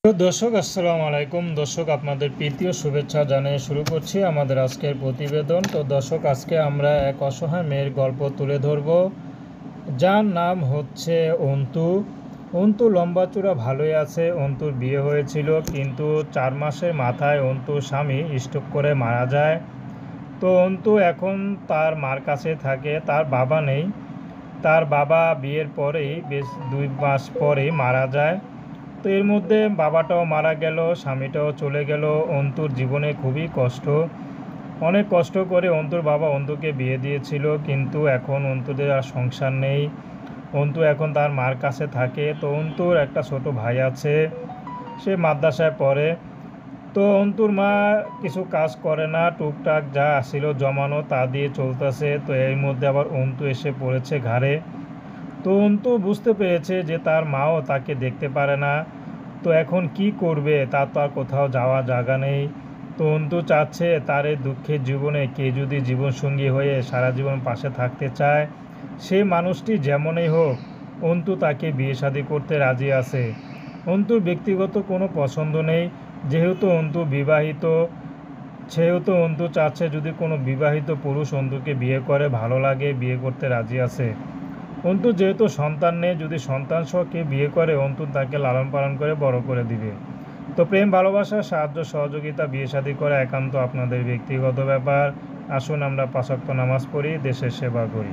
প্রিয় দর্শক, আসসালামু আলাইকুম। দর্শক, আপনাদের প্রীতি ও শুভেচ্ছা জানিয়ে শুরু করছি আমাদের আজকের প্রতিবেদন। তো দর্শক, আজকে আমরা এক অসহায় মেয়ের গল্প তুলে ধরব, যার নাম হচ্ছে অন্তু। অন্তু লম্বা-চূড়া ভালোই আছে। অন্তুর বিয়ে হয়েছিল, কিন্তু 4 মাসের মাথায় অন্তুর স্বামী স্ট্রোক করে মারা যায়। তো অন্তু এখন তার মার কাছে থাকে, তার বাবা নেই। তার বাবা বিয়ের পরেই বেশ 2 মাস পরেই মারা যায়। তো এর মধ্যে বাবাটাও মারা গেল, স্বামীটাও চলে গেল। অন্তুর জীবনে খুবই কষ্ট। অনেক কষ্ট করে অন্তুর বাবা অন্তুকে বিয়ে দিয়েছিল, কিন্তু এখন অন্তুদের আর সংসার নেই। অন্তু এখন তার মার কাছে থাকে। তো অন্তুর একটা ছোট ভাই আছে, সে মাদ্রাসায় পড়ে। তো অন্তুর মা কিছু কাজ করে না, টুকটাক যা আসছিল জমানো তা দিয়ে চলতেছে। তো এর মধ্যে আবার অন্তু এসে পড়েছে ঘাড়ে। তো অন্তু বুঝতে পেরেছে যে তার মাও তাকে দেখতে পারে না। তো এখন কি করবে, তার তো আর কোথাও যাওয়া জায়গা নেই। তো অন্তু চাচ্ছে তার এই দুঃখের জীবনে কে যদি জীবনসঙ্গী হয়ে সারা জীবন পাশে থাকতে চায়, সেই মানুষটি যেমনই হোক, অন্তু তাকে বিয়ে শাদী করতে রাজি আছে। অন্তুর ব্যক্তিগত কোনো পছন্দ নেই, যেহেতু অন্তু বিবাহিত, সেহেতু অন্তু চাচ্ছে যদি কোনো বিবাহিত পুরুষ অন্তুকে বিয়ে করে, ভালো লাগে, বিয়ে করতে রাজি আছে। অন্তু যেহেতু সন্তান নেই, যদি সন্তান সহ কে বিয়ে করে, অন্তু তাকে লালন পালন করে বড় করে দিবে। তো প্রেম ভালোবাসা, সাহায্য সহযোগিতা, বিয়ে শাদী করা একান্ত আপনাদের ব্যক্তিগত ব্যাপার। আসুন আমরা 5 ওয়াক্ত নামাজ পড়ি, দেশের সেবা করি।